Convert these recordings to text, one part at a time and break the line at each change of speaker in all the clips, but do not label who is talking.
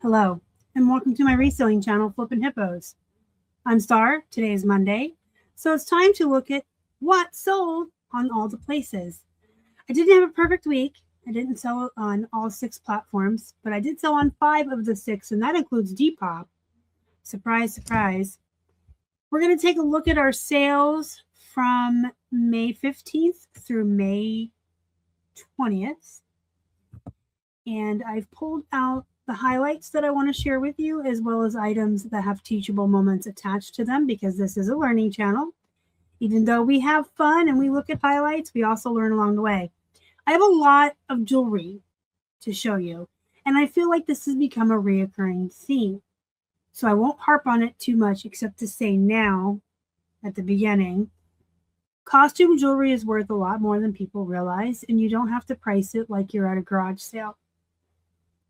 Hello, and welcome to my reselling channel, Flippin' Hippos. I'm Star. Today is Monday, so it's time to look at what sold on all the places. I didn't have a perfect week. I didn't sell on all 6 platforms, but I did sell on 5 of the 6, and that includes Depop. Surprise, surprise. We're going to take a look at our sales from May 15th through May 20th. And I've pulled out the highlights that I want to share with you, as well as items that have teachable moments attached to them, because this is a learning channel. Even though we have fun and we look at highlights, we also learn along the way. I have a lot of jewelry to show you, and I feel like this has become a reoccurring theme. So I won't harp on it too much, except to say now, at the beginning, costume jewelry is worth a lot more than people realize, and you don't have to price it like you're at a garage sale.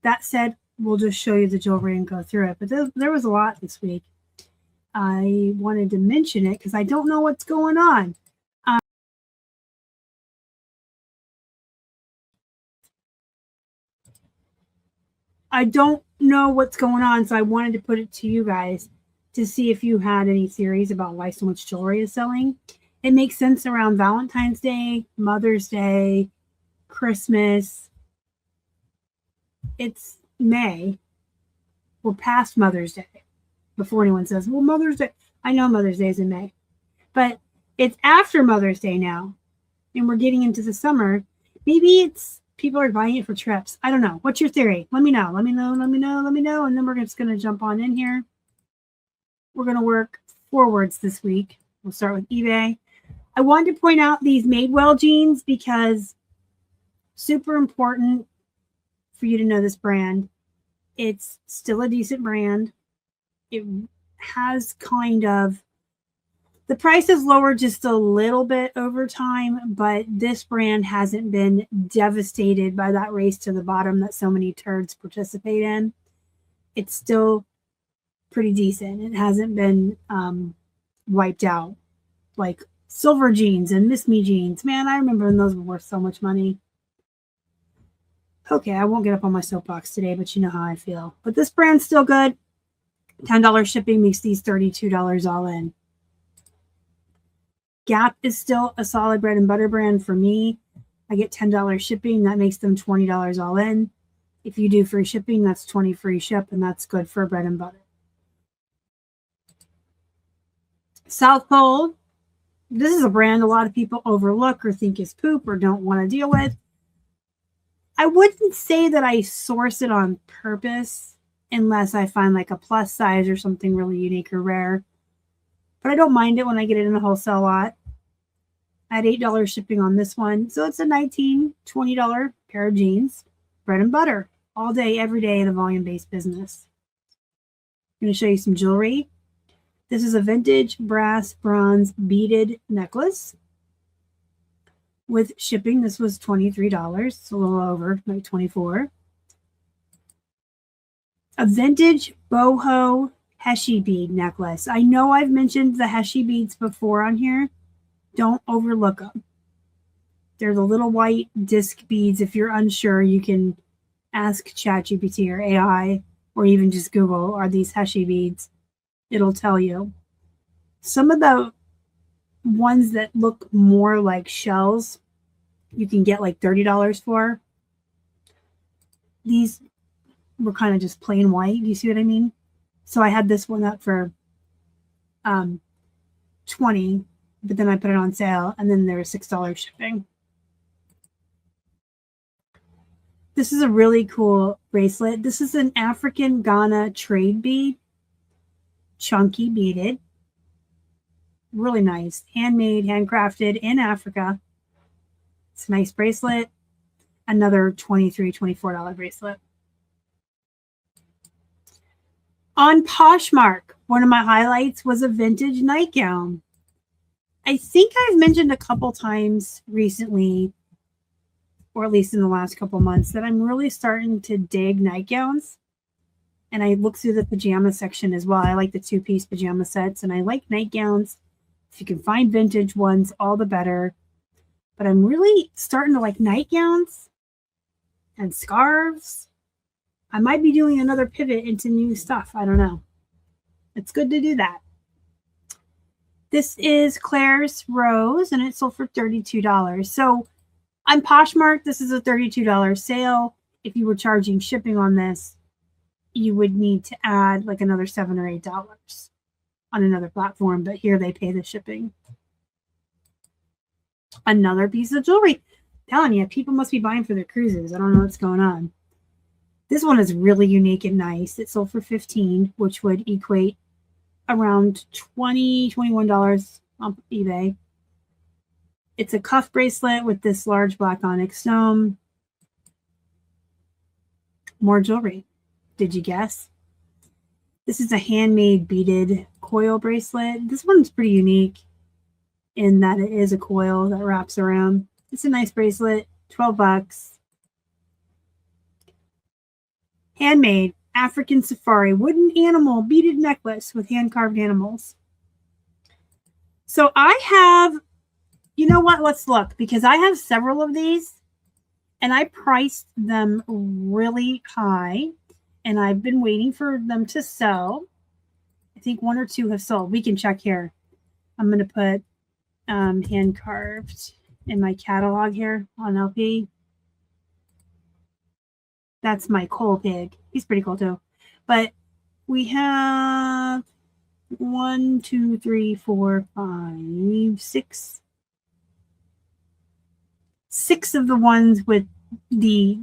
That said, we'll just show you the jewelry and go through it. But there was a lot this week. I wanted to mention it because I don't know what's going on. I don't know what's going on, so I wanted to put it to you guys to see if you had any theories about why so much jewelry is selling. It makes sense around Valentine's Day, Mother's Day, Christmas. It's May. We're past Mother's Day. Before anyone says, well, Mother's Day. I know Mother's Day is in May. But it's after Mother's Day now. And we're getting into the summer. Maybe it's people are buying it for trips. I don't know. What's your theory? Let me know. Let me know. Let me know. Let me know. And then we're just going to jump on in here. We're going to work forwards this week. We'll start with eBay. I wanted to point out these Madewell jeans because super important for you to know this brand. It's still a decent brand. It has kind of, the price is lower just a little bit over time, but this brand hasn't been devastated by that race to the bottom that so many turds participate in. It's still pretty decent. It hasn't been wiped out like Silver jeans and Miss Me jeans. Man, I remember when those were worth so much money. Okay, I won't get up on my soapbox today, but you know how I feel. But this brand's still good. $10 shipping makes these $32 all in. Gap is still a solid bread and butter brand for me. I get $10 shipping. That makes them $20 all in. If you do free shipping, that's $20 free ship, and that's good for bread and butter. South Pole. This is a brand a lot of people overlook or think is poop or don't want to deal with. I wouldn't say that I source it on purpose unless I find like a plus size or something really unique or rare. But I don't mind it when I get it in a wholesale lot. I had $8 shipping on this one. So it's a $19, $20 pair of jeans. Bread and butter. All day, every day in a volume-based business. I'm going to show you some jewelry. This is a vintage brass bronze beaded necklace. With shipping, this was $23. It's a little over, like $24. A vintage boho Heshi bead necklace. I know I've mentioned the Heshi beads before on here. Don't overlook them. They're the little white disc beads. If you're unsure, you can ask ChatGPT or AI, or even just Google, are these Heshi beads? It'll tell you. Some of the ones that look more like shells, you can get like $30 for. These were kind of just plain white. Do you see what I mean? So I had this one up for $20, but then I put it on sale, and then there was $6 shipping. This is a really cool bracelet. This is an African Ghana trade bead. Chunky beaded. Really nice. Handmade, handcrafted in Africa. It's a nice bracelet. Another $23, $24 bracelet. On Poshmark, one of my highlights was a vintage nightgown. I think I've mentioned a couple times recently, or at least in the last couple months, that I'm really starting to dig nightgowns. And I look through the pajama section as well. I like the 2-piece pajama sets, and I like nightgowns. If you can find vintage ones, all the better. But I'm really starting to like nightgowns and scarves I might be doing another pivot into new stuff. I don't know. It's good to do that. This is Claire's Rose, and it sold for $32. So on Poshmark, this is a $32 sale. If you were charging shipping on this, you would need to add like another $7 or $8 on another platform, but here they pay the shipping. Another piece of jewelry. I'm telling you, people must be buying for their cruises. I don't know what's going on. This one is really unique and nice. It sold for $15, which would equate around $20, $21 on eBay. It's a cuff bracelet with this large black onyx stone. More jewelry. Did you guess? This is a handmade beaded coil bracelet. This one's pretty unique in that it is a coil that wraps around. It's a nice bracelet, $12. Handmade African safari wooden animal beaded necklace with hand-carved animals. So I have, you know what? Let's look, because I have several of these and I priced them really high and I've been waiting for them to sell. I think 1 or 2 have sold. We can check here. I'm going to put hand-carved in my catalog here on LP. That's my coal pig. He's pretty cool too. But we have 1, 2, 3, 4, 5, 6. 6 of the ones with the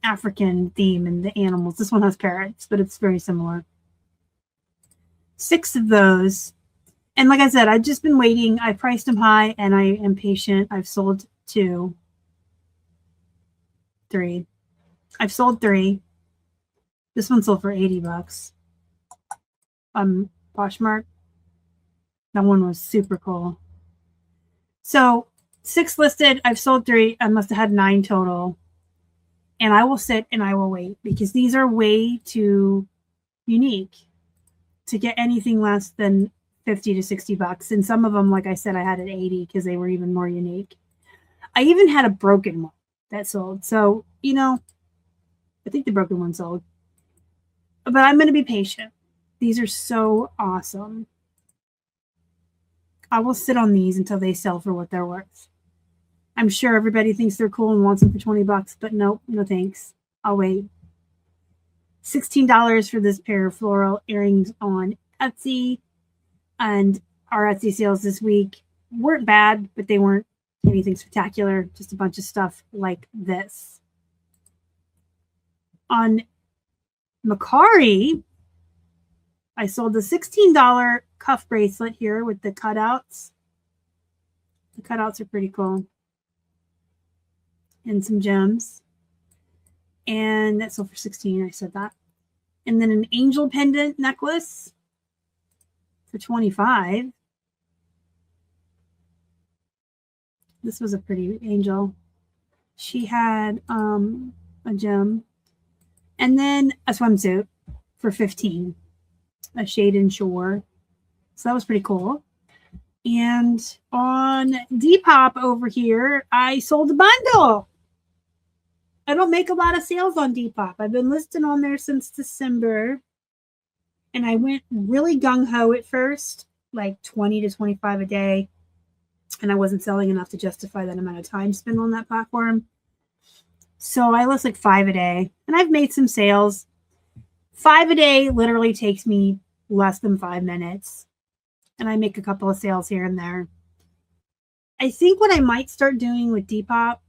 African theme and the animals. This one has parrots, but it's very similar. 6 of those. And like I said, I've just been waiting. I priced them high and I am patient. I've sold 2, 3. I've sold 3. This one sold for $80. Poshmark. That one was super cool. So 6 listed. I've sold 3. I must have had 9 total. And I will sit and I will wait because these are way too unique to get anything less than $50 to $60. And some of them, like I said, I had at 80 because they were even more unique. I even had a broken one that sold. So, you know, I think the broken one sold. But I'm going to be patient. These are so awesome. I will sit on these until they sell for what they're worth. I'm sure everybody thinks they're cool and wants them for $20, but nope, no thanks. I'll wait. $16 for this pair of floral earrings on Etsy. And our Etsy sales this week weren't bad, but they weren't anything spectacular. Just a bunch of stuff like this. On Mercari, I sold the $16 cuff bracelet here with the cutouts. The cutouts are pretty cool. And some gems. And that sold for $16. I said that. And then an angel pendant necklace for $25. This was a pretty angel. She had a gem. And then a swimsuit for $15. A shade and shore. So that was pretty cool. And on Depop over here, I sold a bundle. I don't make a lot of sales on Depop. I've been listed on there since December. And I went really gung-ho at first, like 20 to 25 a day. And I wasn't selling enough to justify that amount of time spent on that platform. So I list like 5 a day. And I've made some sales. 5 a day literally takes me less than 5 minutes. And I make a couple of sales here and there. I think what I might start doing with Depop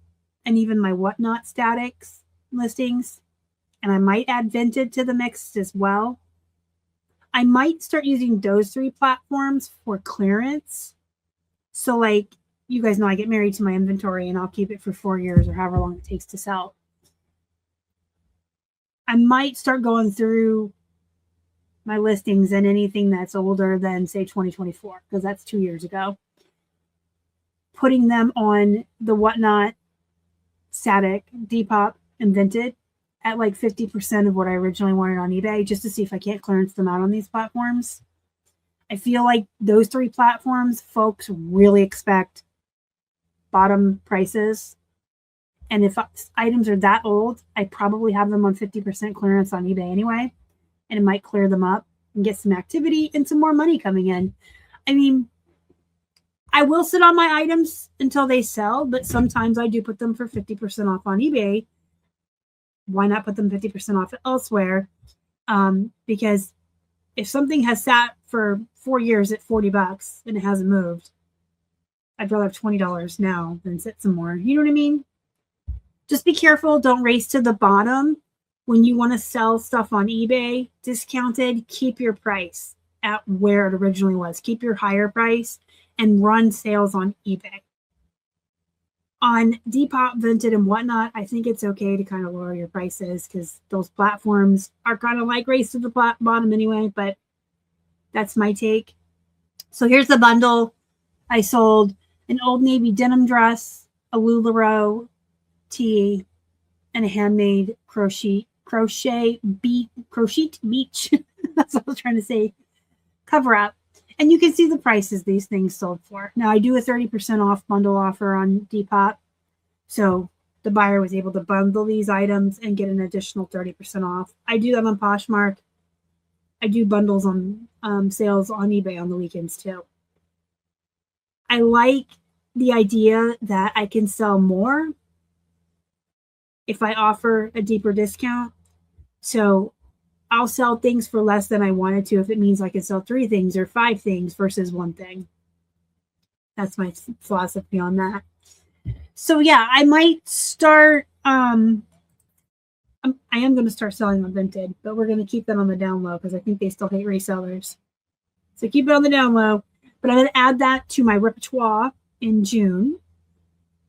and even my Whatnot statics listings, and I might add Vinted to the mix as well. I might start using those 3 platforms for clearance. So like, you guys know I get married to my inventory and I'll keep it for 4 years or however long it takes to sell. I might start going through my listings and anything that's older than say 2024, because that's 2 years ago. Putting them on the Whatnot, Static, Depop, and Vinted at like 50% of what I originally wanted on eBay, just to see if I can't clearance them out on these platforms. I feel like those 3 platforms, folks really expect bottom prices. And if items are that old, I probably have them on 50% clearance on eBay anyway. And it might clear them up and get some activity and some more money coming in. I mean, I will sit on my items until they sell, but sometimes I do put them for 50% off on eBay. Why not put them 50% off elsewhere? Because if something has sat for 4 years at $40 and it hasn't moved, I'd rather have $20 now than sit some more. You know what I mean? Just be careful. Don't race to the bottom. When you want to sell stuff on eBay discounted, keep your price at where it originally was. Keep your higher price and run sales on eBay. On Depop, Vinted, and whatnot, I think it's okay to kind of lower your prices because those platforms are kind of like race to the bottom anyway, but that's my take. So here's the bundle. I sold an Old Navy denim dress, a LuLaRoe tee, and a handmade crochet beach. That's what I was trying to say. Cover up. And you can see the prices these things sold for. Now, I do a 30% off bundle offer on Depop. So the buyer was able to bundle these items and get an additional 30% off. I do that on Poshmark. I do bundles on sales on eBay on the weekends too. I like the idea that I can sell more if I offer a deeper discount. So I'll sell things for less than I wanted to if it means I can sell 3 things or 5 things versus 1 thing. That's my philosophy on that. So yeah, I might start, I am going to start selling on Vinted, but we're going to keep that on the down low because I think they still hate resellers. So keep it on the down low, but I'm going to add that to my repertoire in June.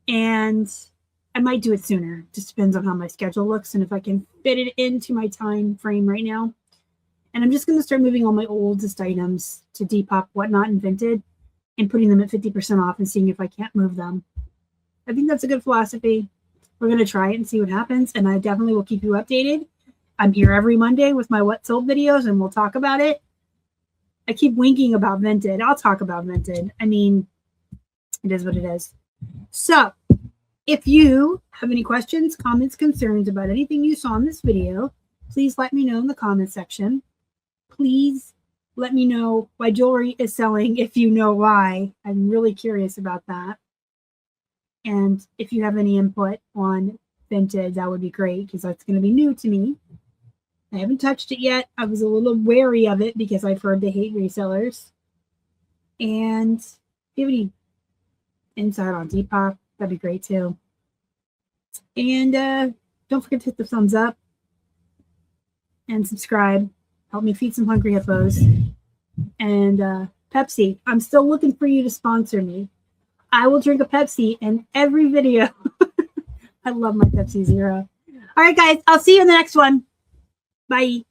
And I might do it sooner. Just depends on how my schedule looks and if I can fit it into my time frame right now. And I'm just going to start moving all my oldest items to Depop, whatnot, and Vinted and putting them at 50% off and seeing if I can't move them. I think that's a good philosophy. We're going to try it and see what happens. And I definitely will keep you updated. I'm here every Monday with my What Sold videos and we'll talk about it. I keep winking about Vinted. I'll talk about Vinted. I mean, it is what it is. So if you have any questions, comments, concerns about anything you saw in this video, please let me know in the comment section. Please let me know why jewelry is selling if you know why. I'm really curious about that. And if you have any input on Vinted, that would be great because that's going to be new to me. I haven't touched it yet. I was a little wary of it because I've heard they hate resellers. And if you have any insight on Depop, that'd be great too. And don't forget to hit the thumbs up and subscribe. Help me feed some hungry hippos. And Pepsi, I'm still looking for you to sponsor me. I will drink a Pepsi in every video. I love my Pepsi Zero. All right, guys, I'll see you in the next one. Bye.